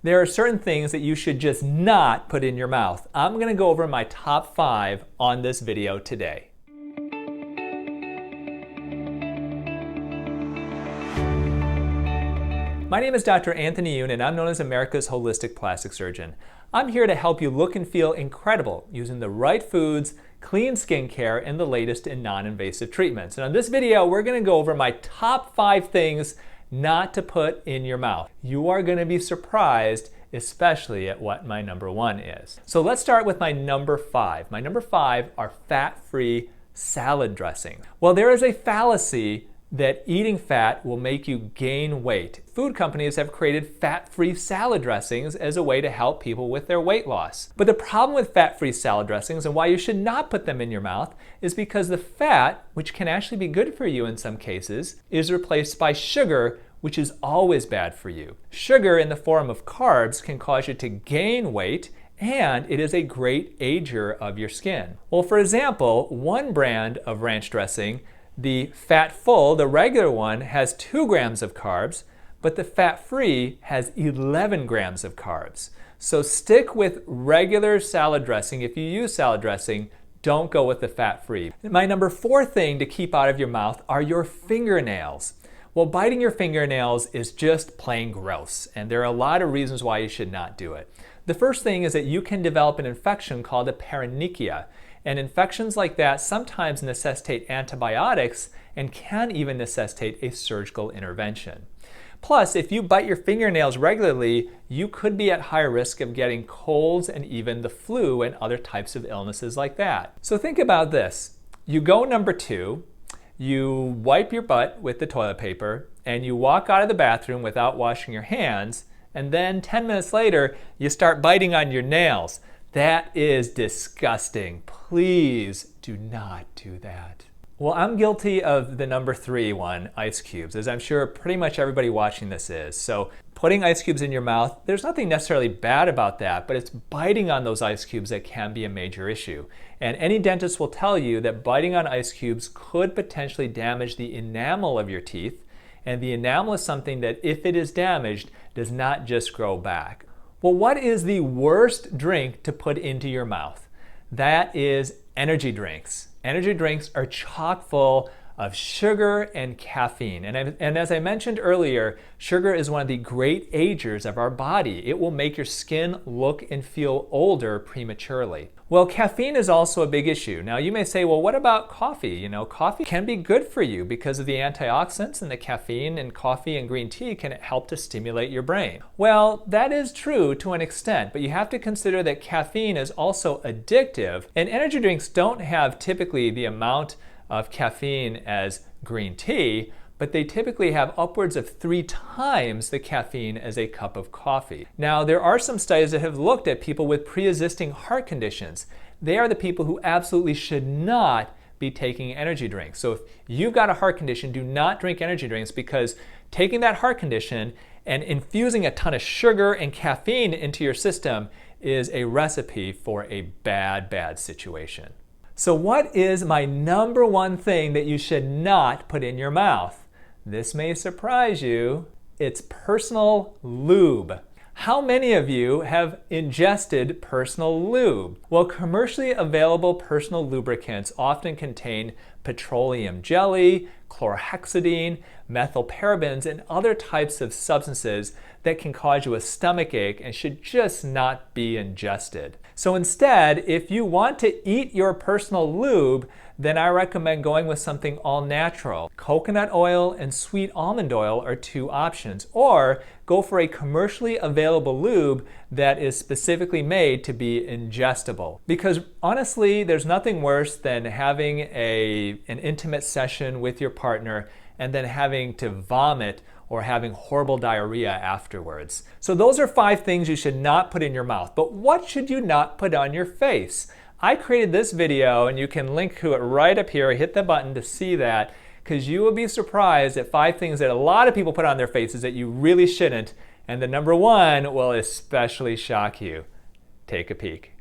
there are certain things that you should just not put in your mouth. I'm going to go over my top 5 on this video today. My name is Dr. Anthony Youn, and I'm known as America's Holistic Plastic Surgeon. I'm here to help you look and feel incredible using the right foods, clean skincare, and the latest in non-invasive treatments. And on this video, we're going to go over my top 5 things not to put in your mouth. You are going to be surprised, especially at what my number 1 is. So let's start with my number 5. My number 5 are fat-free salad dressings. Well, there is a fallacy that eating fat will make you gain weight. Food companies have created fat-free salad dressings as a way to help people with their weight loss. But the problem with fat-free salad dressings and why you should not put them in your mouth is because the fat, which can actually be good for you in some cases, is replaced by sugar, which is always bad for you. Sugar in the form of carbs can cause you to gain weight, and it is a great ager of your skin. Well, for example, one brand of ranch dressing, the fat-full, the regular one, has 2 grams of carbs, but the fat-free has 11 grams of carbs. So stick with regular salad dressing. If you use salad dressing, don't go with the fat-free. My number 4 thing to keep out of your mouth are your fingernails. Well, biting your fingernails is just plain gross, and there are a lot of reasons why you should not do it. The first thing is that you can develop an infection called a paronychia. And infections like that sometimes necessitate antibiotics and can even necessitate a surgical intervention. Plus, if you bite your fingernails regularly, you could be at higher risk of getting colds and even the flu and other types of illnesses like that. So think about this. You go number 2, you wipe your butt with the toilet paper, and you walk out of the bathroom without washing your hands, and then 10 minutes later, you start biting on your nails. That is disgusting. Please do not do that. Well, I'm guilty of the number 3 one, ice cubes, as I'm sure pretty much everybody watching this is. So putting ice cubes in your mouth, there's nothing necessarily bad about that, but it's biting on those ice cubes that can be a major issue. And any dentist will tell you that biting on ice cubes could potentially damage the enamel of your teeth. And the enamel is something that, if it is damaged, does not just grow back. Well, what is the worst drink to put into your mouth? That is energy drinks. Energy drinks are chock full of sugar and caffeine. And as I mentioned earlier, sugar is one of the great agers of our body. It will make your skin look and feel older prematurely. Well, caffeine is also a big issue. Now you may say, well, what about coffee? You know, coffee can be good for you because of the antioxidants, and the caffeine in coffee and green tea can help to stimulate your brain. Well, that is true to an extent, but you have to consider that caffeine is also addictive, and energy drinks don't have typically the amount of caffeine as green tea, but they typically have upwards of 3 times the caffeine as a cup of coffee. Now, there are some studies that have looked at people with pre-existing heart conditions. They are the people who absolutely should not be taking energy drinks. So if you've got a heart condition, do not drink energy drinks, because taking that heart condition and infusing a ton of sugar and caffeine into your system is a recipe for a bad, bad situation. So what is my number 1 thing that you should not put in your mouth? This may surprise you. It's personal lube. How many of you have ingested personal lube? Well, commercially available personal lubricants often contain petroleum jelly, chlorhexidine, methylparabens, and other types of substances that can cause you a stomach ache and should just not be ingested. So instead, if you want to eat your personal lube, then I recommend going with something all natural. Coconut oil and sweet almond oil are 2 options, or go for a commercially available lube that is specifically made to be ingestible. Because honestly, there's nothing worse than having an intimate session with your partner and then having to vomit or having horrible diarrhea afterwards. So those are 5 things you should not put in your mouth. But what should you not put on your face? I created this video, and you can link to it right up here. Hit the button to see that, because you will be surprised at 5 things that a lot of people put on their faces that you really shouldn't. And the number 1 will especially shock you. Take a peek.